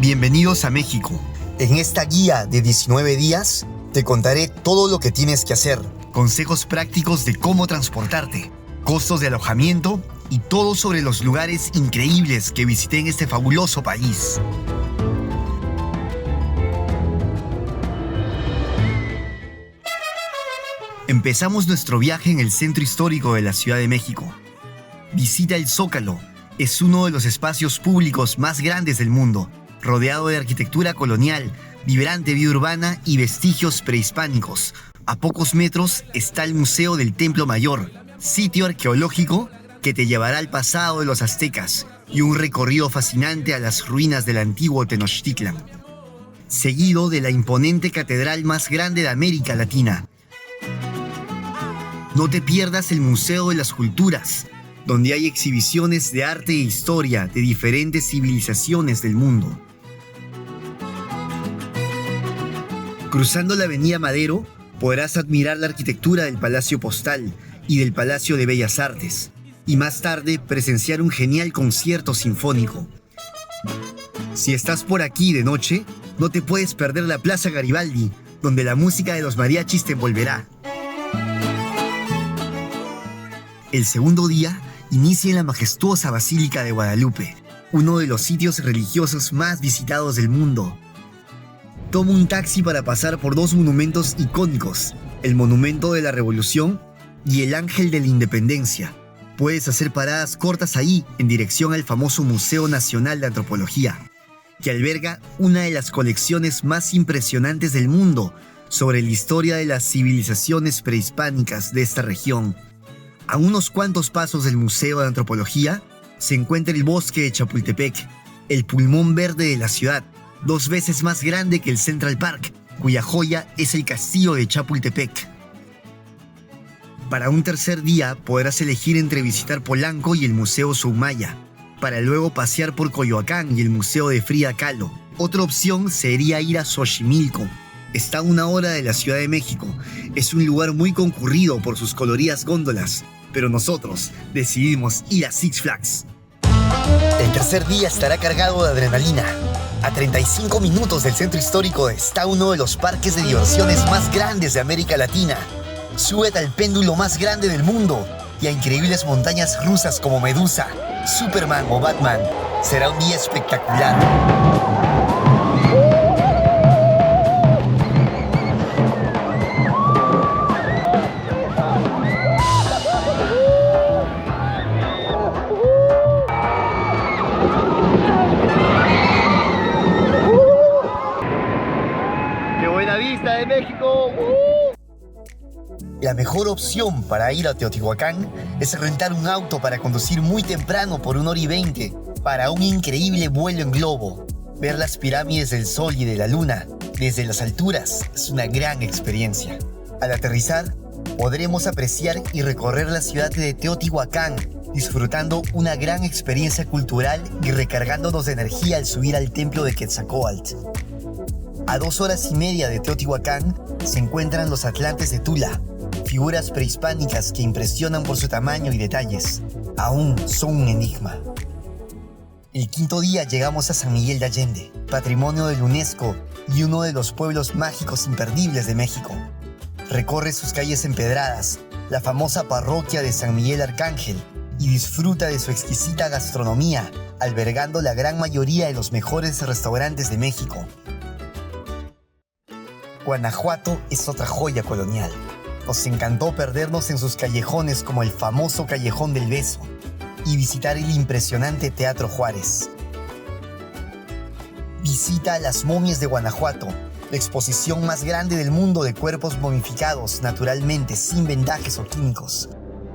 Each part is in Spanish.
Bienvenidos a México. En esta guía de 19 días, te contaré todo lo que tienes que hacer. Consejos prácticos de cómo transportarte, costos de alojamiento y todo sobre los lugares increíbles que visité en este fabuloso país. Empezamos nuestro viaje en el centro histórico de la Ciudad de México. Visita el Zócalo. Es uno de los espacios públicos más grandes del mundo, rodeado de arquitectura colonial, vibrante vida urbana y vestigios prehispánicos. A pocos metros está el Museo del Templo Mayor, sitio arqueológico que te llevará al pasado de los aztecas y un recorrido fascinante a las ruinas del antiguo Tenochtitlan. Seguido de la imponente catedral más grande de América Latina. No te pierdas el Museo de las Culturas, donde hay exhibiciones de arte e historia de diferentes civilizaciones del mundo. Cruzando la Avenida Madero, podrás admirar la arquitectura del Palacio Postal y del Palacio de Bellas Artes, y más tarde presenciar un genial concierto sinfónico. Si estás por aquí de noche, no te puedes perder la Plaza Garibaldi, donde la música de los mariachis te envolverá. El segundo día inicia en la majestuosa Basílica de Guadalupe, uno de los sitios religiosos más visitados del mundo. Toma un taxi para pasar por dos monumentos icónicos, el Monumento de la Revolución y el Ángel de la Independencia. Puedes hacer paradas cortas ahí en dirección al famoso Museo Nacional de Antropología, que alberga una de las colecciones más impresionantes del mundo sobre la historia de las civilizaciones prehispánicas de esta región. A unos cuantos pasos del Museo de Antropología se encuentra el Bosque de Chapultepec, el pulmón verde de la ciudad, 2 veces más grande que el Central Park, cuya joya es el Castillo de Chapultepec. Para un tercer día podrás elegir entre visitar Polanco y el Museo Soumaya, para luego pasear por Coyoacán y el Museo de Frida Kahlo. Otra opción sería ir a Xochimilco. Está a 1 hora de la Ciudad de México. Es un lugar muy concurrido por sus coloridas góndolas, pero nosotros decidimos ir a Six Flags. El tercer día estará cargado de adrenalina. A 35 minutos del centro histórico está uno de los parques de diversiones más grandes de América Latina. Súbete al péndulo más grande del mundo y a increíbles montañas rusas como Medusa, Superman o Batman. Será un día espectacular. Vista de México. La mejor opción para ir a Teotihuacán es rentar un auto para conducir muy temprano por 1 hora y 20 para un increíble vuelo en globo. Ver las pirámides del Sol y de la Luna desde las alturas es una gran experiencia. Al aterrizar, podremos apreciar y recorrer la ciudad de Teotihuacán, disfrutando una gran experiencia cultural y recargándonos de energía al subir al templo de Quetzalcóatl. A 2 horas y media de Teotihuacán se encuentran los Atlantes de Tula, figuras prehispánicas que impresionan por su tamaño y detalles. Aún son un enigma. El quinto día llegamos a San Miguel de Allende, patrimonio de la UNESCO y uno de los pueblos mágicos imperdibles de México. Recorre sus calles empedradas, la famosa parroquia de San Miguel Arcángel, y disfruta de su exquisita gastronomía, albergando la gran mayoría de los mejores restaurantes de México. Guanajuato es otra joya colonial. Nos encantó perdernos en sus callejones como el famoso Callejón del Beso y visitar el impresionante Teatro Juárez. Visita las momias de Guanajuato, la exposición más grande del mundo de cuerpos momificados naturalmente sin vendajes o químicos.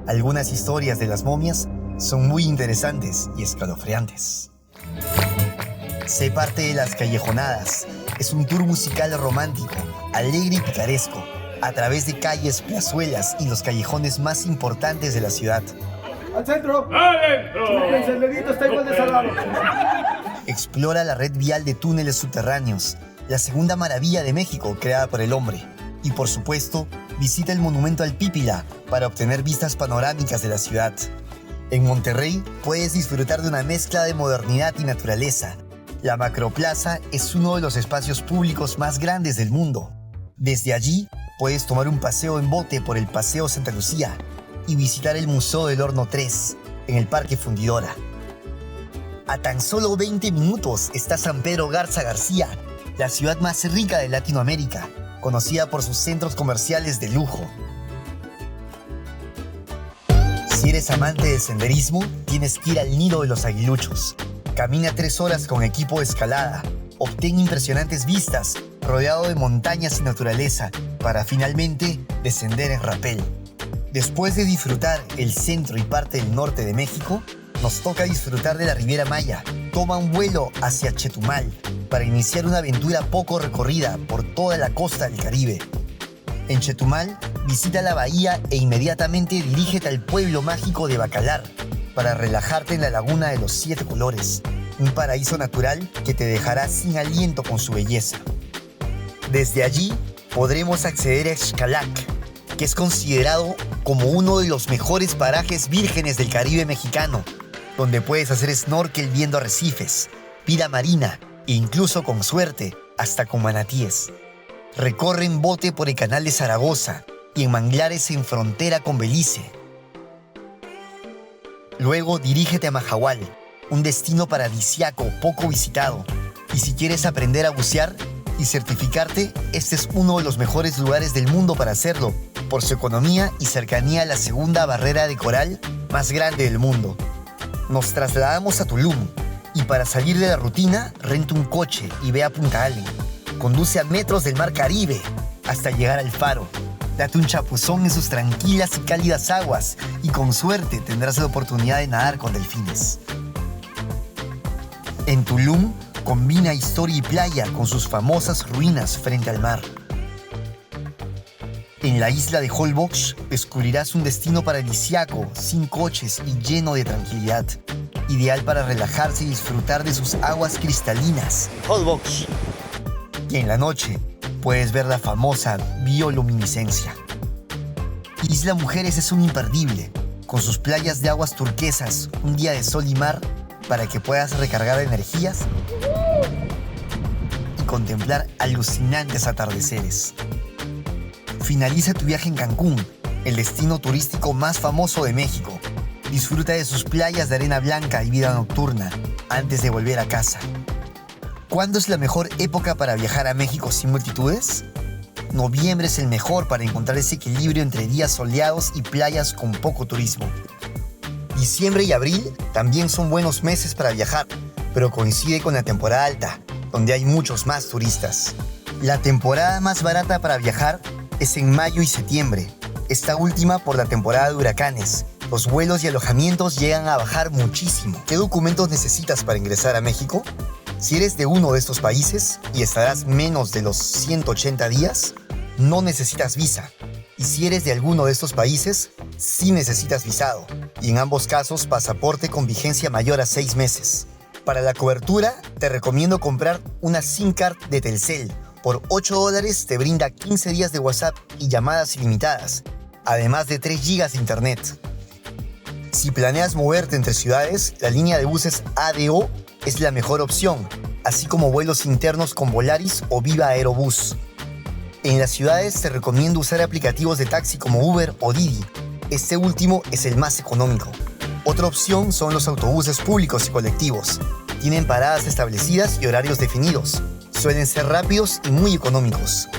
Algunas historias de las momias son muy interesantes y escalofriantes. Sé parte de las callejonadas. Es un tour musical romántico, alegre y picaresco, a través de calles, plazuelas y los callejones más importantes de la ciudad. ¡Al centro! ¡Adentro! ¡Chúpense, el dedito está igual de salado! Explora la red vial de túneles subterráneos, la segunda maravilla de México creada por el hombre. Y por supuesto, visita el monumento al Pípila para obtener vistas panorámicas de la ciudad. En Monterrey puedes disfrutar de una mezcla de modernidad y naturaleza. La Macroplaza es uno de los espacios públicos más grandes del mundo. Desde allí puedes tomar un paseo en bote por el Paseo Santa Lucía y visitar el Museo del Horno 3 en el Parque Fundidora. A tan solo 20 minutos está San Pedro Garza García, la ciudad más rica de Latinoamérica, conocida por sus centros comerciales de lujo. Si eres amante del senderismo, tienes que ir al Nido de los Aguiluchos. Camina 3 horas con equipo de escalada, obtén impresionantes vistas, rodeado de montañas y naturaleza, para finalmente descender en rapel. Después de disfrutar el centro y parte del norte de México, nos toca disfrutar de la Riviera Maya. Toma un vuelo hacia Chetumal para iniciar una aventura poco recorrida por toda la costa del Caribe. En Chetumal, visita la bahía e inmediatamente dirígete al pueblo mágico de Bacalar para relajarte en la Laguna de los 7 Colores, un paraíso natural que te dejará sin aliento con su belleza. Desde allí podremos acceder a Xcalac, que es considerado como uno de los mejores parajes vírgenes del Caribe mexicano, donde puedes hacer snorkel viendo arrecifes, vida marina e incluso, con suerte, hasta con manatíes. Recorre en bote por el Canal de Zaragoza y en manglares en frontera con Belice. Luego dirígete a Mahahual, un destino paradisiaco poco visitado. Y si quieres aprender a bucear y certificarte, este es uno de los mejores lugares del mundo para hacerlo, por su economía y cercanía a la segunda barrera de coral más grande del mundo. Nos trasladamos a Tulum y para salir de la rutina, renta un coche y ve a Punta Allen. Conduce a metros del mar Caribe hasta llegar al faro. Date un chapuzón en sus tranquilas y cálidas aguas y con suerte tendrás la oportunidad de nadar con delfines. En Tulum, combina historia y playa con sus famosas ruinas frente al mar. En la isla de Holbox descubrirás un destino paradisiaco, sin coches y lleno de tranquilidad. Ideal para relajarse y disfrutar de sus aguas cristalinas. Holbox. Y en la noche puedes ver la famosa bioluminiscencia. Isla Mujeres es un imperdible, con sus playas de aguas turquesas, un día de sol y mar para que puedas recargar energías y contemplar alucinantes atardeceres. Finaliza tu viaje en Cancún, el destino turístico más famoso de México. Disfruta de sus playas de arena blanca y vida nocturna antes de volver a casa. ¿Cuándo es la mejor época para viajar a México sin multitudes? Noviembre es el mejor para encontrar ese equilibrio entre días soleados y playas con poco turismo. Diciembre y abril también son buenos meses para viajar, pero coincide con la temporada alta, donde hay muchos más turistas. La temporada más barata para viajar es en mayo y septiembre, esta última por la temporada de huracanes. Los vuelos y alojamientos llegan a bajar muchísimo. ¿Qué documentos necesitas para ingresar a México? Si eres de uno de estos países y estarás menos de los 180 días, no necesitas visa. Y si eres de alguno de estos países, sí necesitas visado. Y en ambos casos, pasaporte con vigencia mayor a 6 meses. Para la cobertura, te recomiendo comprar una SIM card de Telcel. Por $8 te brinda 15 días de WhatsApp y llamadas ilimitadas, además de 3 GB de internet. Si planeas moverte entre ciudades, la línea de buses ADO es la mejor opción, así como vuelos internos con Volaris o Viva Aerobús. En las ciudades te recomiendo usar aplicativos de taxi como Uber o Didi. Este último es el más económico. Otra opción son los autobuses públicos y colectivos. Tienen paradas establecidas y horarios definidos. Suelen ser rápidos y muy económicos.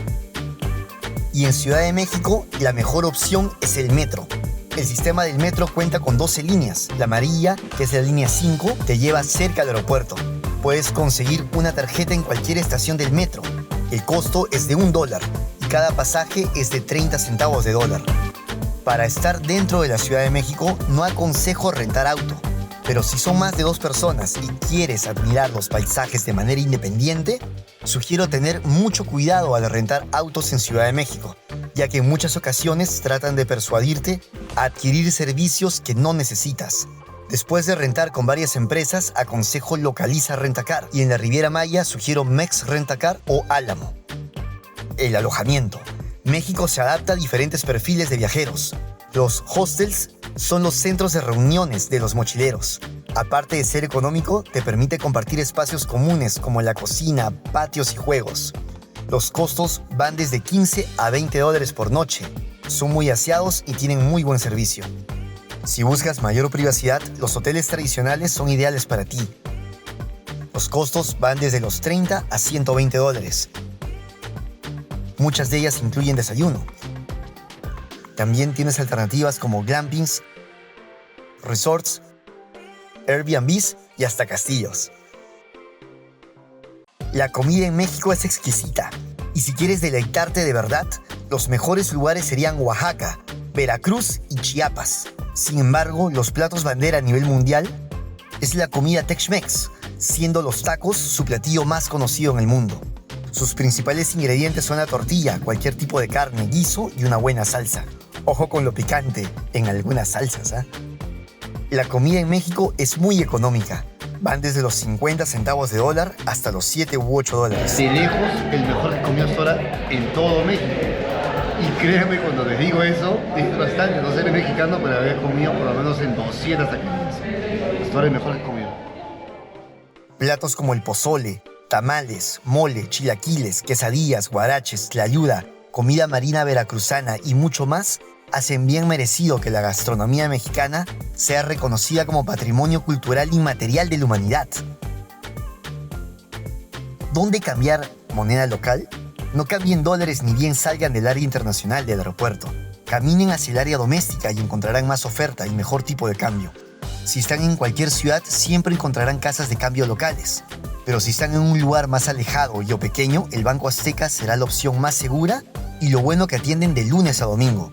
Y en Ciudad de México, la mejor opción es el metro. El sistema del metro cuenta con 12 líneas. La amarilla, que es la línea 5, te lleva cerca al aeropuerto. Puedes conseguir una tarjeta en cualquier estación del metro. El costo es de $1 y cada pasaje es de 30 centavos de dólar. Para estar dentro de la Ciudad de México, no aconsejo rentar auto. Pero si son más de 2 personas y quieres admirar los paisajes de manera independiente, sugiero tener mucho cuidado al rentar autos en Ciudad de México, ya que en muchas ocasiones tratan de persuadirte a adquirir servicios que no necesitas. Después de rentar con varias empresas, aconsejo Localiza Rentacar y en la Riviera Maya sugiero Mex Rentacar o Álamo. El alojamiento. México se adapta a diferentes perfiles de viajeros. Los hostels son los centros de reuniones de los mochileros. Aparte de ser económico, te permite compartir espacios comunes como la cocina, patios y juegos. Los costos van desde 15 a 20 dólares por noche. Son muy aseados y tienen muy buen servicio. Si buscas mayor privacidad, los hoteles tradicionales son ideales para ti. Los costos van desde los 30 a 120 dólares. Muchas de ellas incluyen desayuno. También tienes alternativas como glampings, resorts, Airbnbs y hasta castillos. La comida en México es exquisita, y si quieres deleitarte de verdad, los mejores lugares serían Oaxaca, Veracruz y Chiapas. Sin embargo, los platos bandera a nivel mundial es la comida Tex-Mex, siendo los tacos su platillo más conocido en el mundo. Sus principales ingredientes son la tortilla, cualquier tipo de carne, guiso y una buena salsa. Ojo con lo picante en algunas salsas, ¿eh? La comida en México es muy económica. Van desde los 50 centavos de dólar hasta los 7 u 8 dólares. De lejos, el mejor que he comido hasta ahora en todo México. Y créanme cuando les digo eso, es bastante. No ser mexicano, pero haber comido por lo menos en 200 taquerías. Hasta ahora el mejor que he comido. Platos como el pozole, tamales, mole, chilaquiles, quesadillas, guaraches, tlayuda, comida marina veracruzana y mucho más hacen bien merecido que la gastronomía mexicana sea reconocida como patrimonio cultural inmaterial de la humanidad. ¿Dónde cambiar moneda local? No cambien dólares ni bien salgan del área internacional del aeropuerto. Caminen hacia el área doméstica y encontrarán más oferta y mejor tipo de cambio. Si están en cualquier ciudad, siempre encontrarán casas de cambio locales. Pero si están en un lugar más alejado o pequeño, el Banco Azteca será la opción más segura y lo bueno que atienden de lunes a domingo.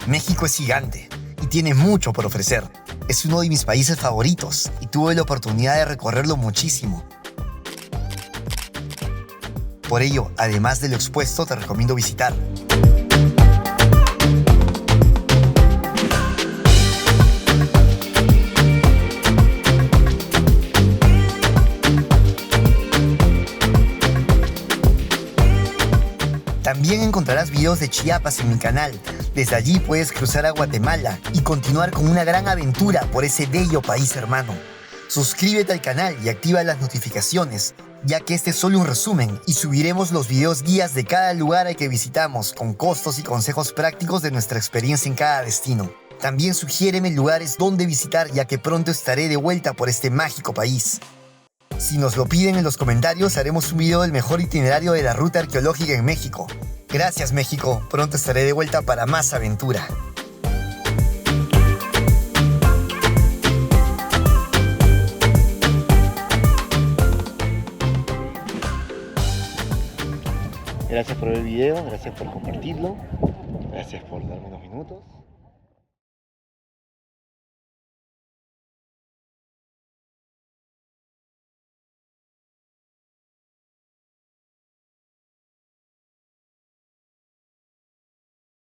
México es gigante y tiene mucho por ofrecer. Es uno de mis países favoritos y tuve la oportunidad de recorrerlo muchísimo. Por ello, además de lo expuesto, te recomiendo visitar. También encontrarás videos de Chiapas en mi canal. Desde allí puedes cruzar a Guatemala y continuar con una gran aventura por ese bello país hermano. Suscríbete al canal y activa las notificaciones, ya que este es solo un resumen y subiremos los videos guías de cada lugar al que visitamos, con costos y consejos prácticos de nuestra experiencia en cada destino. También sugiéreme lugares donde visitar, ya que pronto estaré de vuelta por este mágico país. Si nos lo piden en los comentarios, haremos un video del mejor itinerario de la ruta arqueológica en México. Gracias, México. Pronto estaré de vuelta para más aventura. Gracias por ver el video, gracias por compartirlo, gracias por darme unos minutos.